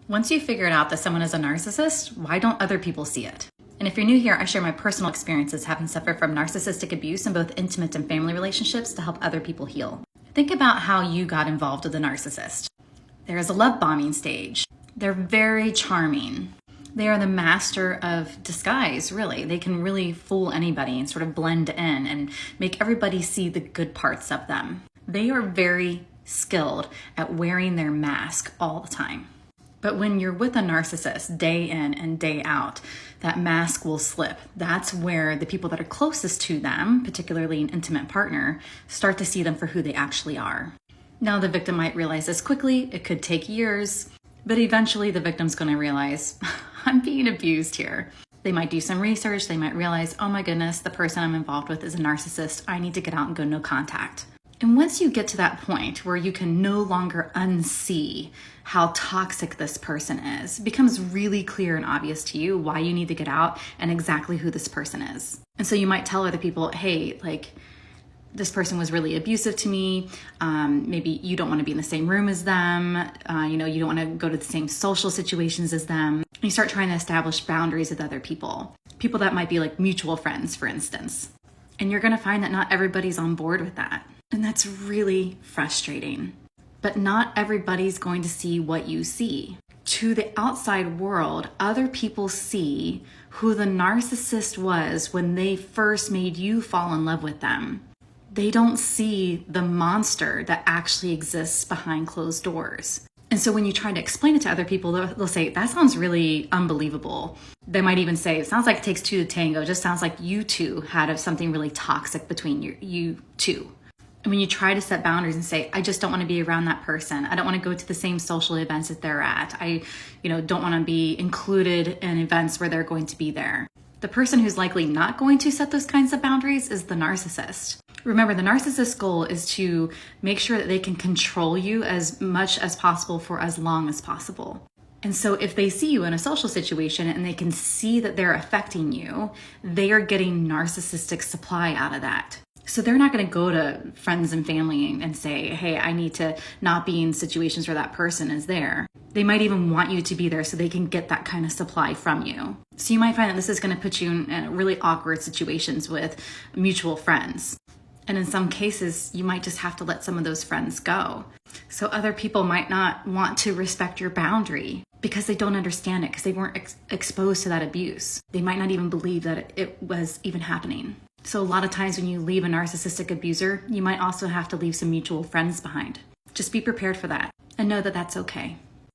Once you've figured out that someone is a narcissist, why don't other people see it? And if you're new here, I share my personal experiences having suffered from narcissistic abuse in both intimate and family relationships to help other people heal. Think about how you got involved with a narcissist. There is a love bombing stage. They're very charming. They are the master of disguise, really. They can really fool anybody and sort of blend in and make everybody see the good parts of them. They are very skilled at wearing their mask all the time. But when you're with a narcissist day in and day out, that mask will slip. That's where the people that are closest to them, particularly an intimate partner, start to see them for who they actually are. Now, the victim might realize this quickly. It could take years, but eventually the victim's going to realize, I'm being abused here. They might do some research. They might realize, oh my goodness, the person I'm involved with is a narcissist. I need to get out and go no contact. And once you get to that point where you can no longer unsee how toxic this person is, it becomes really clear and obvious to you why you need to get out and exactly who this person is. And so you might tell other people, hey, this person was really abusive to me. Maybe you don't want to be in the same room as them. You don't want to go to the same social situations as them. And you start trying to establish boundaries with other people that might be like mutual friends, for instance. And you're going to find that not everybody's on board with that. And that's really frustrating. But not everybody's going to see what you see. To the outside world, other people see who the narcissist was when they first made you fall in love with them. They don't see the monster that actually exists behind closed doors. And so when you try to explain it to other people, they'll say, that sounds really unbelievable. They might even say, it sounds like it takes two to tango. It just sounds like you two had something really toxic between you two. And when you try to set boundaries and say, I just don't want to be around that person. I don't want to go to the same social events that they're at. I don't want to be included in events where they're going to be there. The person who's likely not going to set those kinds of boundaries is the narcissist. Remember, the narcissist's goal is to make sure that they can control you as much as possible for as long as possible. And so if they see you in a social situation and they can see that they're affecting you, they are getting narcissistic supply out of that. So they're not going to go to friends and family and say, hey, I need to not be in situations where that person is there. They might even want you to be there so they can get that kind of supply from you. So you might find that this is going to put you in really awkward situations with mutual friends. And in some cases, you might just have to let some of those friends go. So other people might not want to respect your boundary because they don't understand it, because they weren't exposed to that abuse. They might not even believe that it was even happening. So a lot of times when you leave a narcissistic abuser, you might also have to leave some mutual friends behind. Just be prepared for that and know that that's okay.